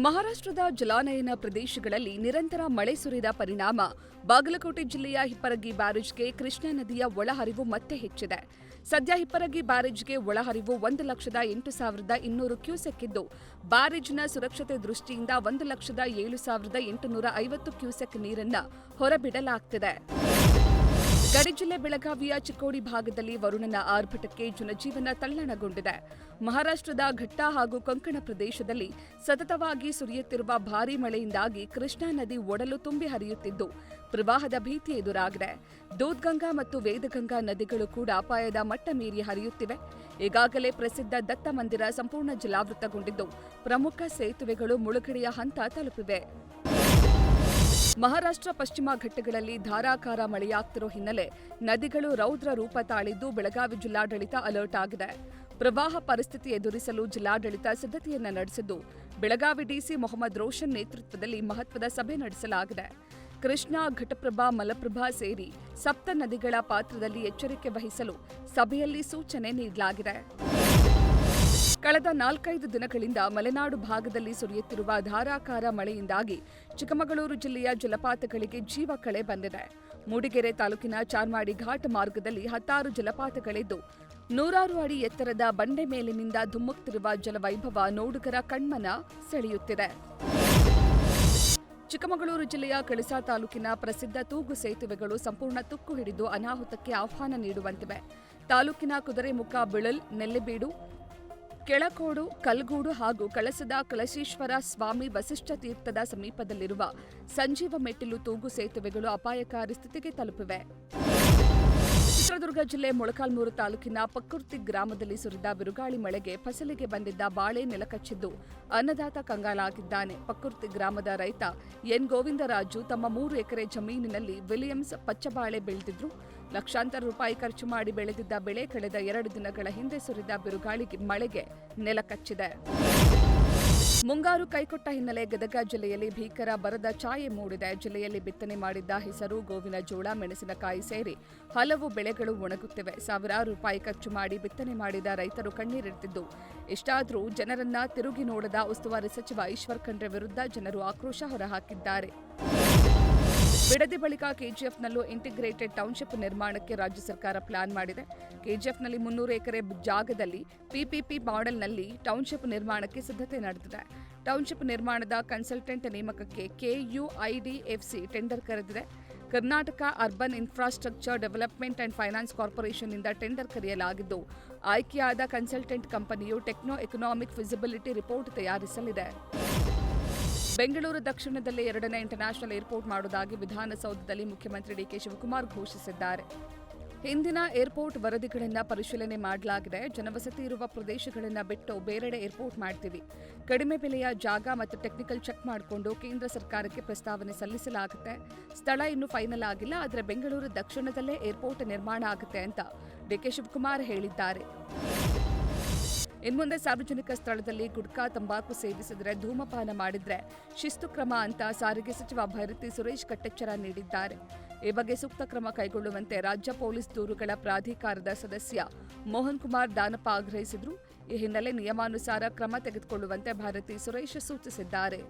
ಮಹಾರಾಷ್ಟ್ರದ ಜಲಾನಯನ ಪ್ರದೇಶಗಳಲ್ಲಿ ನಿರಂತರ ಮಳೆ ಸುರಿದ ಪರಿಣಾಮ ಬಾಗಲಕೋಟೆ ಜಿಲ್ಲೆಯ ಹಿಪ್ಪರಗಿ ಬ್ಯಾರೇಜ್ಗೆ ಕೃಷ್ಣಾ ನದಿಯ ಒಳಹರಿವು ಮತ್ತೆ ಹೆಚ್ಚಿದೆ. ಸದ್ಯ ಹಿಪ್ಪರಗಿ ಬ್ಯಾರೇಜ್ಗೆ ಒಳಹರಿವು 1,08,200 ಕ್ಯೂಸೆಕ್ ಇದ್ದು, ಬ್ಯಾರೇಜ್ನ ಸುರಕ್ಷತೆ ದೃಷ್ಟಿಯಿಂದ 1,07,850 ಕ್ಯೂಸೆಕ್ ನೀರನ್ನು ಹೊರಬಿಡಲಾಗುತ್ತಿದೆ. ಗಡಿ ಜಿಲ್ಲೆ ಬೆಳಗಾವಿಯ ಚಿಕ್ಕೋಡಿ ಭಾಗದಲ್ಲಿ ವರುಣನ ಆರ್ಭಟಕ್ಕೆ ಜನಜೀವನ ತಲ್ಲಣಗೊಂಡಿದೆ. ಮಹಾರಾಷ್ಟ್ರದ ಘಟ್ಟ ಹಾಗೂ ಕೊಂಕಣ ಪ್ರದೇಶದಲ್ಲಿ ಸತತವಾಗಿ ಸುರಿಯುತ್ತಿರುವ ಭಾರೀ ಮಳೆಯಿಂದಾಗಿ ಕೃಷ್ಣಾ ನದಿ ಒಡಲು ತುಂಬಿ ಹರಿಯುತ್ತಿದ್ದು, ಪ್ರವಾಹದ ಭೀತಿ ಎದುರಾಗಿದೆ. ದೂದ್ಗಂಗಾ ಮತ್ತು ವೇದಗಂಗಾ ನದಿಗಳು ಕೂಡ ಅಪಾಯದ ಮಟ್ಟ ಮೀರಿ ಹರಿಯುತ್ತಿವೆ. ಈಗಾಗಲೇ ಪ್ರಸಿದ್ಧ ದತ್ತ ಮಂದಿರ ಸಂಪೂರ್ಣ ಜಲಾವೃತಗೊಂಡಿದ್ದು, ಪ್ರಮುಖ ಸೇತುವೆಗಳು ಮುಳುಗಡೆಯ ಹಂತ ತಲುಪಿವೆ. ಮಹಾರಾಷ್ಟ್ರ ಪಶ್ಚಿಮ ಘಟ್ಟಗಳಲ್ಲಿ ಧಾರಾಕಾರ ಮಳೆಯಾಗ್ತಿರೋ ಹಿನ್ನೆಲೆ ನದಿಗಳು ರೌದ್ರ ರೂಪ ತಾಳಿದ್ದು ಬೆಳಗಾವಿ ಜಿಲ್ಲಾಡಳಿತ ಅಲರ್ಟ್ ಆಗಿದೆ. ಪ್ರವಾಹ ಪರಿಸ್ಥಿತಿ ಎದುರಿಸಲು ಜಿಲ್ಲಾಡಳಿತ ಸಿದ್ಧತೆಯನ್ನ ನಡೆಸಿದ್ದು, ಬೆಳಗಾವಿ ಡಿಸಿ ಮೊಹಮ್ಮದ್ ರೋಷನ್ ನೇತೃತ್ವದಲ್ಲಿ ಮಹತ್ವದ ಸಭೆ ನಡೆಸಲಾಗಿದೆ. ಕೃಷ್ಣಾ, ಘಟಪ್ರಭಾ, ಮಲಪ್ರಭಾ ಸೇರಿ ಸಪ್ತ ನದಿಗಳ ಪಾತ್ರದಲ್ಲಿ ಎಚ್ಚರಿಕೆ ವಹಿಸಲು ಸಭೆಯಲ್ಲಿ ಸೂಚನೆ ನೀಡಲಾಗಿದೆ. ಕಳೆದ 4-5 ದಿನಗಳಿಂದ ಮಲೆನಾಡು ಭಾಗದಲ್ಲಿ ಸುರಿಯುತ್ತಿರುವ ಧಾರಾಕಾರ ಮಳೆಯಿಂದಾಗಿ ಚಿಕ್ಕಮಗಳೂರು ಜಿಲ್ಲೆಯ ಜಲಪಾತಗಳಿಗೆ ಜೀವ ಕಳೆ ಬಂದಿದೆ. ಮೂಡಿಗೆರೆ ತಾಲೂಕಿನ ಚಾರ್ಮಾಡಿ ಘಾಟ್ ಮಾರ್ಗದಲ್ಲಿ 10 ಜಲಪಾತಗಳಿದ್ದು, 100 ಅಡಿ ಎತ್ತರದ ಬಂಡೆ ಮೇಲಿನಿಂದ ಧುಮ್ಮುಕ್ತಿರುವ ಜಲವೈಭವ ನೋಡುಗರ ಕಣ್ಮನ ಸೆಳೆಯುತ್ತಿದೆ. ಚಿಕ್ಕಮಗಳೂರು ಜಿಲ್ಲೆಯ ಕಳಸಾ ತಾಲೂಕಿನ ಪ್ರಸಿದ್ಧ ತೂಗು ಸೇತುವೆಗಳು ಸಂಪೂರ್ಣ ತುಕ್ಕು ಹಿಡಿದು ಅನಾಹುತಕ್ಕೆ ಆಹ್ವಾನ ನೀಡುವಂತಿವೆ. ತಾಲೂಕಿನ ಕುದುರೆಮುಖ, ಬಿಳಲ್, ನೆಲ್ಲಿಬೀಡು, ಕೆಳಕೋಡು, ಕಲ್ಗೂಡು ಹಾಗೂ ಕಳಸದ ಕಳಶೇಶ್ವರ ಸ್ವಾಮಿ ವಸಿಷ್ಠ ತೀರ್ಥದ ಸಮೀಪದಲ್ಲಿರುವ ಸಂಜೀವ ಮೆಟ್ಟಿಲು ತೂಗು ಸೇತುವೆಗಳು ಅಪಾಯಕಾರಿ ಸ್ಥಿತಿಗೆ ತಲುಪಿವೆ. ಚಿತ್ರದುರ್ಗ ಜಿಲ್ಲೆ ಮೊಳಕಾಲ್ಮೂರು ತಾಲೂಕಿನ ಪಕ್ಕುರ್ತಿ ಗ್ರಾಮದಲ್ಲಿ ಸುರಿದ ಬಿರುಗಾಳಿ ಮಳೆಗೆ ಫಸಲಿಗೆ ಬಂದಿದ್ದ ಬಾಳೆ ನೆಲಕಚ್ಚಿದ್ದು ಅನ್ನದಾತ ಕಂಗಾಲಾಗಿದ್ದಾನೆ. ಪಕ್ಕುರ್ತಿ ಗ್ರಾಮದ ರೈತ ಎನ್ ಗೋವಿಂದರಾಜು ತಮ್ಮ 3 ಎಕರೆ ಜಮೀನಿನಲ್ಲಿ ವಿಲಿಯಮ್ಸ್ ಪಚ್ಚಬಾಳೆ ಬೆಳೆದಿದ್ರು. ಲಕ್ಷಾಂತರ ರೂಪಾಯಿ ಖರ್ಚು ಮಾಡಿ ಬೆಳೆದಿದ್ದ ಬೆಳೆ ಕಳೆದ 2 ದಿನಗಳ ಹಿಂದೆ ಸುರಿದ ಬಿರುಗಾಳಿ ಮಳೆಗೆ ನೆಲಕಚ್ಚಿದೆ. ಮುಂಗಾರು ಕೈಕೊಟ್ಟ ಹಿನ್ನೆಲೆ ಗದಗ ಜಿಲ್ಲೆಯಲ್ಲಿ ಭೀಕರ ಬರದ ಛಾಯೆ ಮೂಡಿದೆ. ಜಿಲ್ಲೆಯಲ್ಲಿ ಬಿತ್ತನೆ ಮಾಡಿದ್ದ ಹೆಸರು, ಗೋವಿನ ಜೋಳ, ಮೆಣಸಿನಕಾಯಿ ಸೇರಿ ಹಲವು ಬೆಳೆಗಳು ಒಣಗುತ್ತಿವೆ. ಸಾವಿರಾರು ರೂಪಾಯಿ ಖರ್ಚು ಮಾಡಿ ಬಿತ್ತನೆ ಮಾಡಿದ ರೈತರು ಕಣ್ಣೀರಿಡ್ತಿದ್ದು, ಇಷ್ಟಾದರೂ ಜನರನ್ನ ತಿರುಗಿ ನೋಡದ ಉಸ್ತುವಾರಿ ಸಚಿವ ಈಶ್ವರ್ ಖಂಡ್ರೆ ವಿರುದ್ಧ ಜನರು ಆಕ್ರೋಶ ಹೊರಹಾಕಿದ್ದಾರೆ. ಬಿಡದಿ ಬಳಿಕ ಕೆಜಿಎಫ್ನಲ್ಲೂ ಇಂಟಿಗ್ರೇಟೆಡ್ ಟೌನ್ಶಿಪ್ ನಿರ್ಮಾಣಕ್ಕೆ ರಾಜ್ಯ ಸರ್ಕಾರ ಪ್ಲಾನ್ ಮಾಡಿದೆ. ಕೆಜಿಎಫ್ನಲ್ಲಿ 300 ಎಕರೆ ಜಾಗದಲ್ಲಿ ಪಿಪಿಪಿ ಮಾಡೆಲ್ನಲ್ಲಿ ಟೌನ್ಶಿಪ್ ನಿರ್ಮಾಣಕ್ಕೆ ಸಿದ್ಧತೆ ನಡೆದಿದೆ. ಟೌನ್ಶಿಪ್ ನಿರ್ಮಾಣದ ಕನ್ಸಲ್ಟೆಂಟ್ ನೇಮಕಕ್ಕೆ ಕೆಯುಐಡಿಎಫ್ಸಿ ಟೆಂಡರ್ ಕರೆದಿದೆ. Karnataka urban infrastructure development and finance ಕಾರ್ಪೊರೇಷನ್ನಿಂದ ಟೆಂಡರ್ ಕರೆಯಲಾಗಿದ್ದು, ಆಯ್ಕೆಯಾದ ಕನ್ಸಲ್ಟೆಂಟ್ ಕಂಪನಿಯು ಟೆಕ್ನೋ ಎಕನಾಮಿಕ್ ಫಿಸಿಬಿಲಿಟಿ ರಿಪೋರ್ಟ್ ತಯಾರಿಸಲಿದೆ. ಬೆಂಗಳೂರು ದಕ್ಷಿಣದಲ್ಲೇ 2ನೇ ಇಂಟರ್ನ್ಯಾಷನಲ್ ಏರ್ಪೋರ್ಟ್ ಮಾಡುವುದಾಗಿ ವಿಧಾನಸೌಧದಲ್ಲಿ ಮುಖ್ಯಮಂತ್ರಿ ಡಿಕೆ ಶಿವಕುಮಾರ್ ಘೋಷಿಸಿದ್ದಾರೆ. ಹಿಂದಿನ ಏರ್ಪೋರ್ಟ್ ವರದಿಗಳನ್ನು ಪರಿಶೀಲನೆ ಮಾಡಲಾಗಿದೆ. ಜನವಸತಿ ಇರುವ ಪ್ರದೇಶಗಳನ್ನು ಬಿಟ್ಟು ಬೇರೆಡೆ ಏರ್ಪೋರ್ಟ್ ಮಾಡ್ತೀವಿ. ಕಡಿಮೆ ಬೆಲೆಯ ಜಾಗ ಮತ್ತು ಟೆಕ್ನಿಕಲ್ ಚೆಕ್ ಮಾಡಿಕೊಂಡು ಕೇಂದ್ರ ಸರ್ಕಾರಕ್ಕೆ ಪ್ರಸ್ತಾವನೆ ಸಲ್ಲಿಸಲಾಗುತ್ತೆ. ಸ್ಥಳ ಇನ್ನೂ ಫೈನಲ್ ಆಗಿಲ್ಲ, ಆದರೆ ಬೆಂಗಳೂರು ದಕ್ಷಿಣದಲ್ಲೇ ಏರ್ಪೋರ್ಟ್ ನಿರ್ಮಾಣ ಆಗುತ್ತೆ ಅಂತ ಡಿಕೆ ಶಿವಕುಮಾರ್ ಹೇಳಿದ್ದಾರೆ. ಇನ್ಮುಂದೆ ಸಾರ್ವಜನಿಕ ಸ್ಥಳದಲ್ಲಿ ಗುಟ್ಕಾ, ತಂಬಾಕು ಸೇವಿಸಿದರೆ, ಧೂಮಪಾನ ಮಾಡಿದ್ರೆ ಶಿಸ್ತು ಕ್ರಮ ಅಂತ ಸಾರಿಗೆ ಸಚಿವ ಭೈರತಿ ಸುರೇಶ್ ಕಟ್ಟೆಚ್ಚರ ನೀಡಿದ್ದಾರೆ. ಈ ಬಗ್ಗೆ ಸೂಕ್ತ ಕ್ರಮ ಕೈಗೊಳ್ಳುವಂತೆ ರಾಜ್ಯ ಪೊಲೀಸ್ ದೂರುಗಳ ಪ್ರಾಧಿಕಾರದ ಸದಸ್ಯ ಮೋಹನ್ ಕುಮಾರ್ ದಾನಪ್ಪ ಆಗ್ರಹಿಸಿದರು. ಈ ಹಿನ್ನೆಲೆ ನಿಯಮಾನುಸಾರ ಕ್ರಮ ತೆಗೆದುಕೊಳ್ಳುವಂತೆ ಭೈರತಿ ಸುರೇಶ್ ಸೂಚಿಸಿದ್ದಾರೆ.